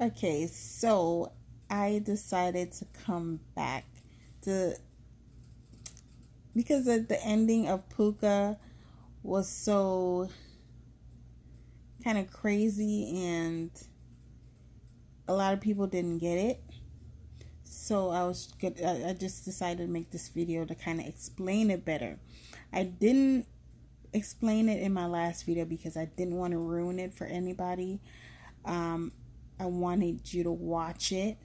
Okay, so I decided to come back to because the ending of Pooka was so kind of crazy and a lot of people didn't get it. So I just decided to make this video to kind of explain it better. I didn't explain it in my last video because I didn't want to ruin it for anybody. Um, I wanted you to watch it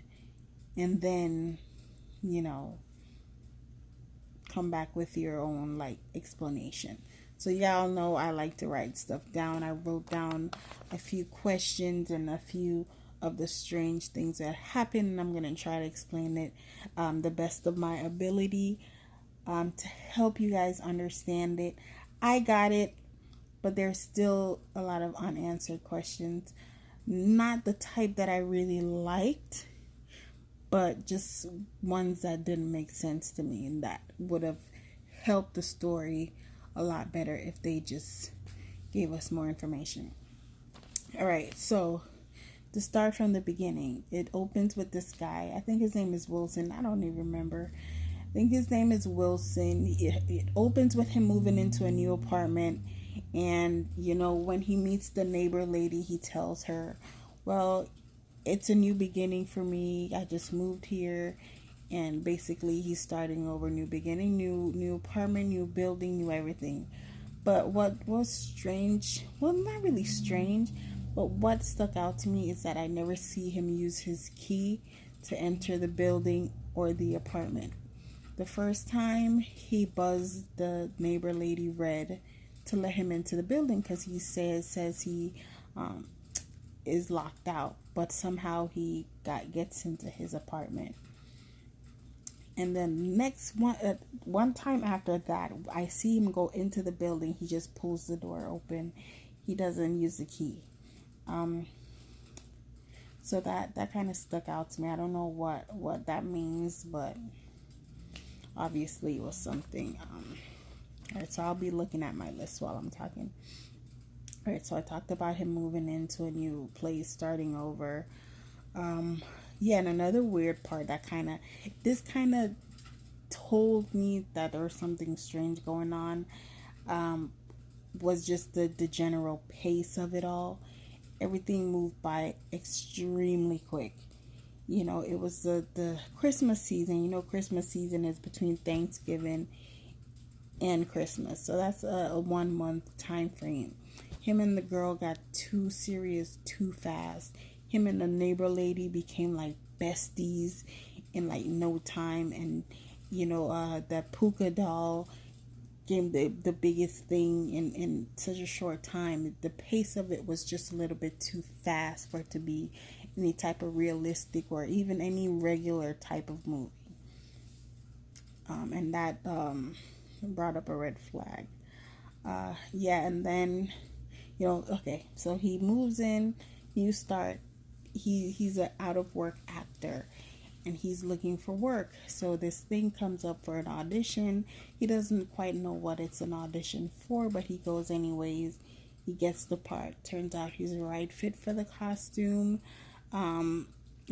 and then, you know, come back with your own like explanation. So y'all know I like to write stuff down. I wrote down a few questions and a few of the strange things that happened, and I'm gonna try to explain it the best of my ability to help you guys understand it. I got it, but there's still a lot of unanswered questions. Not the type that I really liked, but just ones that didn't make sense to me and that would have helped the story a lot better if they just gave us more information. All right, so to start from the beginning, it opens with this guy. I think his name is Wilson. I don't even remember. I think his name is Wilson. It opens with him moving into a new apartment. And, you know, when he meets the neighbor lady, he tells her, well, it's a new beginning for me. I just moved here. And basically, he's starting over, new beginning, new apartment, new building, new everything. But what was strange, well, not really strange, but what stuck out to me is that I never see him use his key to enter the building or the apartment. The first time he buzzed the neighbor lady Red to let him into the building because he says he is locked out, but somehow he gets into his apartment. And then next one time after that, I see him go into the building. He just pulls the door open. He doesn't use the key. So that kind of stuck out to me. I don't know what that means, but obviously it was something. All right, so I'll be looking at my list while I'm talking. All right, so I talked about him moving into a new place, starting over. Yeah, and another weird part that kind of told me that there was something strange going on, was just the general pace of it all. Everything moved by extremely quick. You know, it was the Christmas season. You know, Christmas season is between Thanksgiving and Christmas. So that's a 1 month time frame. Him and the girl got too serious too fast. Him and the neighbor lady became like besties in like no time. And, you know, that Pooka doll became the biggest thing in such a short time. The pace of it was just a little bit too fast for it to be any type of realistic or even any regular type of movie. And that brought up a red flag. Yeah, and then, you know, okay, so he moves in, he's an out of work actor and he's looking for work. So this thing comes up for an audition. He doesn't quite know what it's an audition for, but he goes anyways. He gets the part. Turns out he's the right fit for the costume. And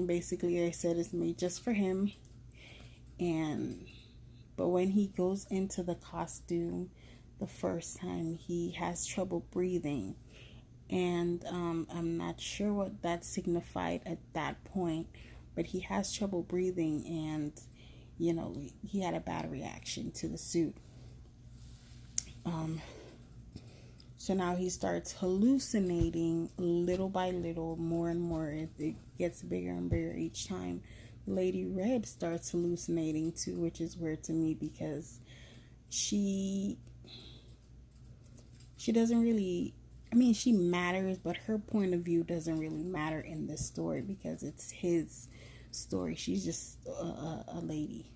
basically they said it's made just for him. But when he goes into the costume the first time, he has trouble breathing. And I'm not sure what that signified at that point, but he has trouble breathing, and, you know, he had a bad reaction to the suit. So now he starts hallucinating little by little, more and more. It gets bigger and bigger each time. Lady Red starts hallucinating too, which is weird to me because she doesn't really, I mean, she matters, but her point of view doesn't really matter in this story because it's his story. She's just a lady.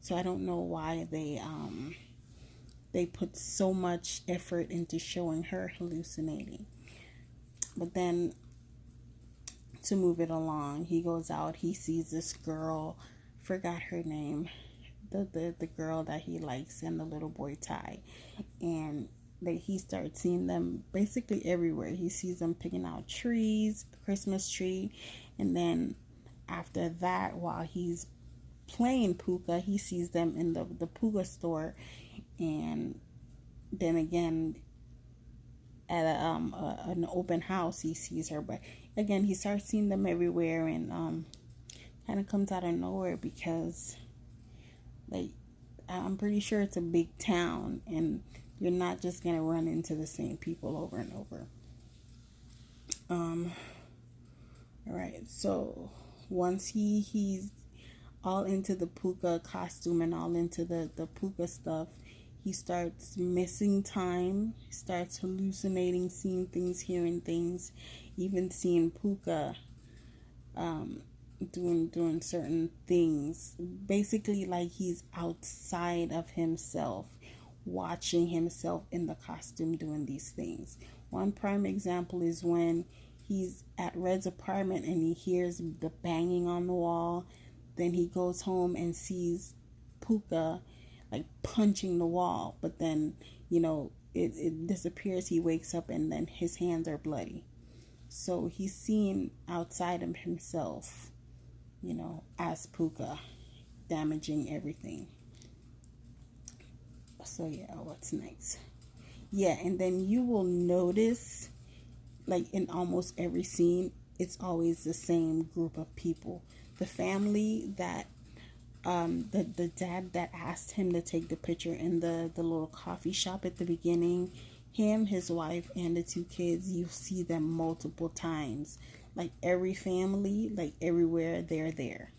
So I don't know why they put so much effort into showing her hallucinating. But then, to move it along, he goes out, he sees this girl, forgot her name, the girl that he likes, and the little boy Ty, and he starts seeing them basically everywhere. He sees them picking out trees, Christmas tree, And then after that, while he's playing Pooka, he sees them in the Pooka store. And then again, at an open house, he sees her. But again, he starts seeing them everywhere, and kind of comes out of nowhere because, like, I'm pretty sure it's a big town, and you're not just gonna run into the same people over and over. All right, so once he's all into the Pooka costume and all into the Pooka stuff, he starts missing time, starts hallucinating, seeing things, hearing things, even seeing Pooka doing certain things. Basically, like he's outside of himself, watching himself in the costume doing these things. One prime example is when he's at Red's apartment and he hears the banging on the wall. Then he goes home and sees Pooka like punching the wall, but then it disappears. He wakes up and then his hands are bloody. So he's seen outside of himself, as Pooka, damaging everything. So yeah, what's next? Yeah, and then you will notice, like in almost every scene, it's always the same group of people. The family that the dad that asked him to take the picture in the little coffee shop at the beginning, him, his wife, and the two kids, you see them multiple times. Like every family, like everywhere, they're there.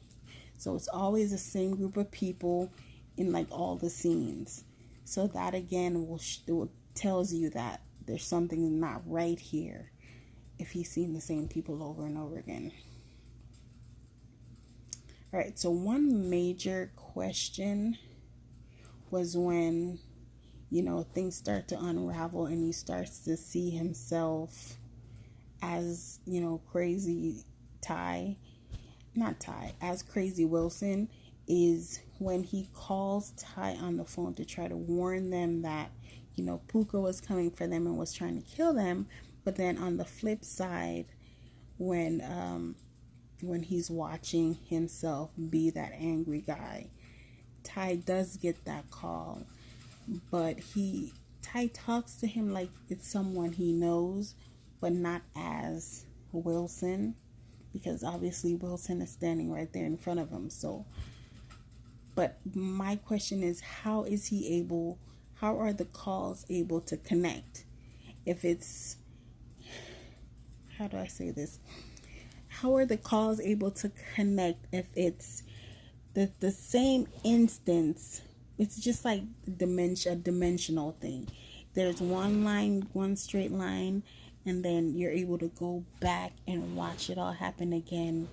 So it's always the same group of people in like all the scenes. So that again will tells you that there's something not right here if he's seen the same people over and over again. All right, so one major question was when, things start to unravel and he starts to see himself as, crazy as Crazy Wilson, is when he calls Ty on the phone to try to warn them that, Pooka was coming for them and was trying to kill them. But then on the flip side, when he's watching himself be that angry guy, Ty does get that call, but Ty talks to him like it's someone he knows, but not as Wilson, because obviously Wilson is standing right there in front of him. So, but my question is, how are the calls able to connect? If it's, how do I say this? How are the calls able to connect if it's the same instance? It's just like dimensional thing. There's one line, one straight line, and then you're able to go back and watch it all happen again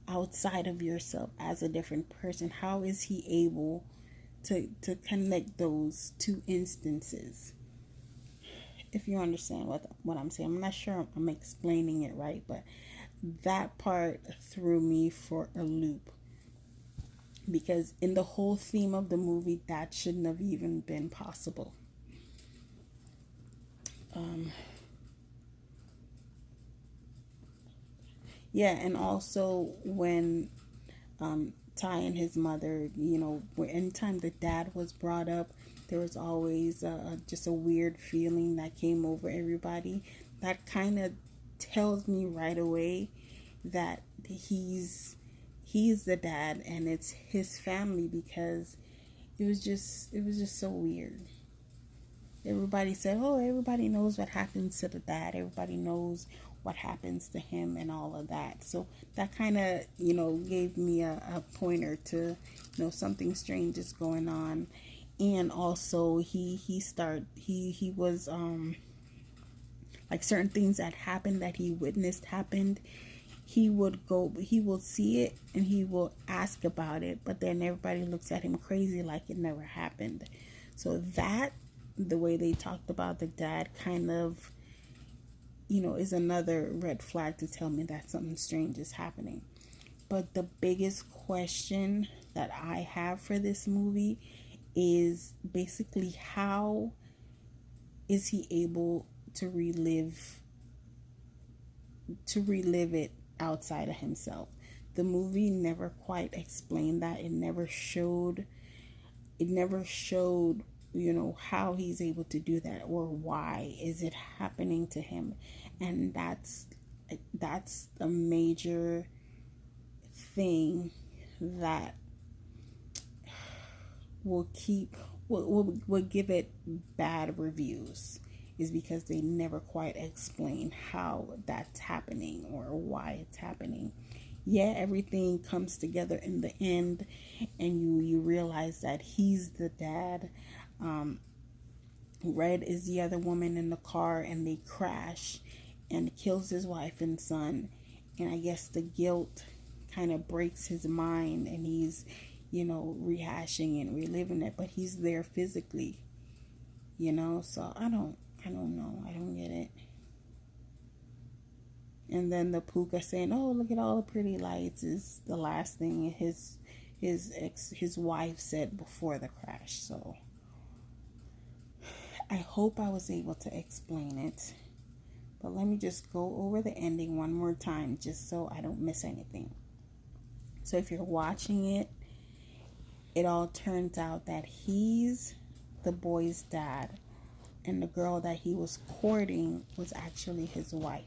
outside of yourself as a different person. How is he able to connect those two instances? If you understand what I'm saying. I'm not sure I'm explaining it right, but that part threw me for a loop, because in the whole theme of the movie, that shouldn't have even been possible. Yeah, and also when Ty and his mother, anytime the dad was brought up, there was always just a weird feeling that came over everybody. That kind of tells me right away that he's the dad and it's his family, because it was just so weird. Everybody said, oh, everybody knows what happens to the dad, everybody knows what happens to him and all of that. So that kind of gave me a pointer to something strange is going on. And also he was like certain things that happened that he witnessed happened, he will see it and he will ask about it, but then everybody looks at him crazy like it never happened. So that, the way they talked about the dad, kind of is another red flag to tell me that something strange is happening. But the biggest question that I have for this movie is basically, how is he able to relive it outside of himself. The movie never quite explained that. It never showed, you know, how he's able to do that or why is it happening to him. And that's a major thing that will keep will give it bad reviews, is because they never quite explain how that's happening or why it's happening. Yeah, everything comes together in the end, and you realize that he's the dad. Red is the other woman in the car, and they crash and kills his wife and son. And I guess the guilt kind of breaks his mind, and he's, you know, rehashing and reliving it, but he's there physically, you know. So I don't know. I don't get it. And then the Pooka saying, "Oh, look at all the pretty lights," is the last thing his wife said before the crash. So I hope I was able to explain it. But let me just go over the ending one more time, just so I don't miss anything. So if you're watching it, it all turns out that he's the boy's dad, and the girl that he was courting was actually his wife.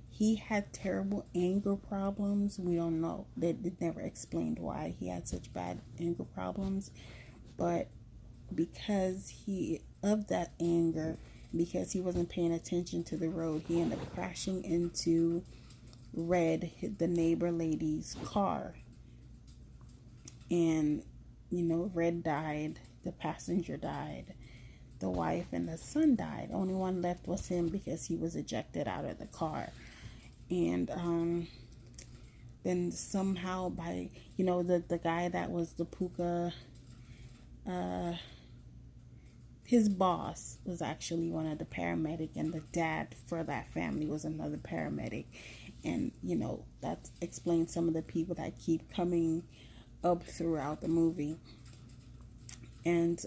He had terrible anger problems. We don't know. They never explained why he had such bad anger problems. But because of that anger, because he wasn't paying attention to the road, he ended up crashing into Red, the neighbor lady's car. And, you know, Red died. The passenger died. The wife and the son died. Only one left was him, because he was ejected out of the car. And then somehow, by, you know, the guy that was the Pooka, his boss was actually one of the paramedic, and the dad for that family was another paramedic. And, you know, that explains some of the people that keep coming up throughout the movie. And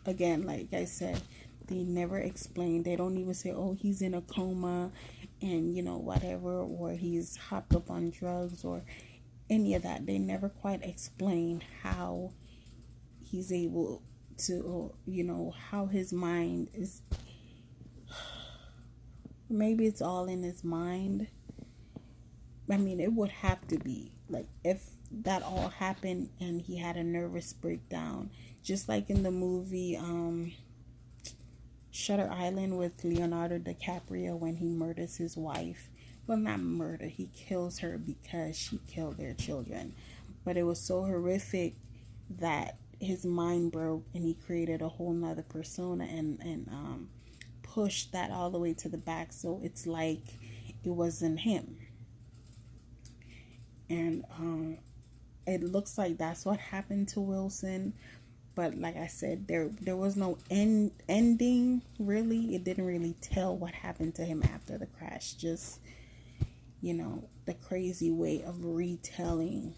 again, like I said, they never explain. They don't even say, oh, he's in a coma and, you know, whatever, or he's hopped up on drugs or any of that. They never quite explain how he's able to, you know, how his mind is. Maybe it's all in his mind. I mean, it would have to be, like, if that all happened and he had a nervous breakdown, just like in the movie Shutter Island with Leonardo DiCaprio, when he murders his wife. Well, not murder, he kills her because she killed their children. But it was so horrific that his mind broke, and he created a whole nother persona and pushed that all the way to the back, so it's like it wasn't him. And it looks like that's what happened to Wilson. But like I said, there was no ending, really. It didn't really tell what happened to him after the crash. Just, you know, the crazy way of retelling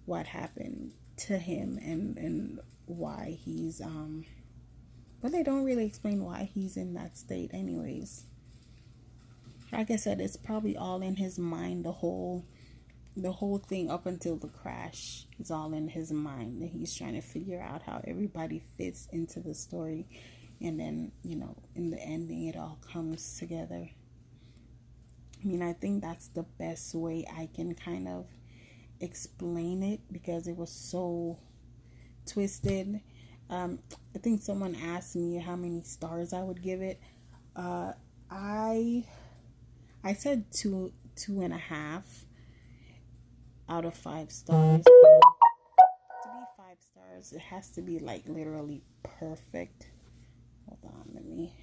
what happened to him and why he's but they don't really explain why he's in that state anyways. Like I said, it's probably all in his mind. The whole thing up until the crash is all in his mind, and he's trying to figure out how everybody fits into the story, and then, you know, in the ending it all comes together. I mean, I think that's the best way I can kind of explain it, because it was so twisted. I think someone asked me how many stars I would give it. I said 2.5 out of 5 stars. To be 5 stars, it has to be like literally perfect. Hold on, let me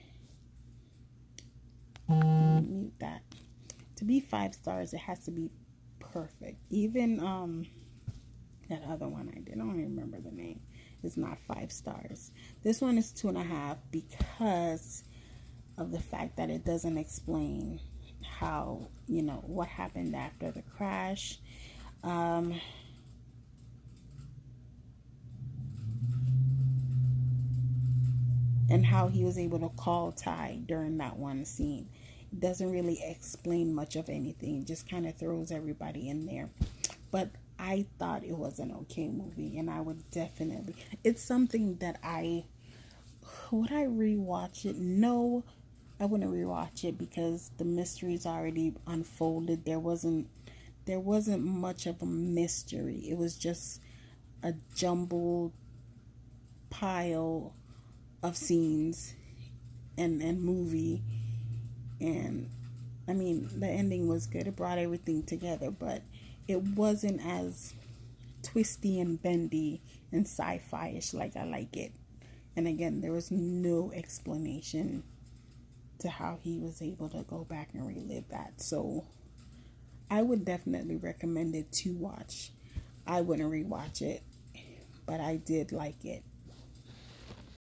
mute that. To be 5 stars, it has to be perfect. Even that other one I did, I don't even remember the name, is not 5 stars. This one is 2.5 because of the fact that it doesn't explain how, you know, what happened after the crash. And how he was able to call Ty during that one scene. doesn't really explain much of anything. It just kind of throws everybody in there. But I thought it was an okay movie, and I would definitely. It's something that would I rewatch it? No, I wouldn't rewatch it because the mystery's already unfolded. There wasn't much of a mystery. It was just a jumbled pile of scenes and movie. And I mean, the ending was good. It brought everything together, but it wasn't as twisty and bendy and sci-fi-ish like I like it. And again, there was no explanation to how he was able to go back and relive that. So I would definitely recommend it to watch. I wouldn't rewatch it, but I did like it.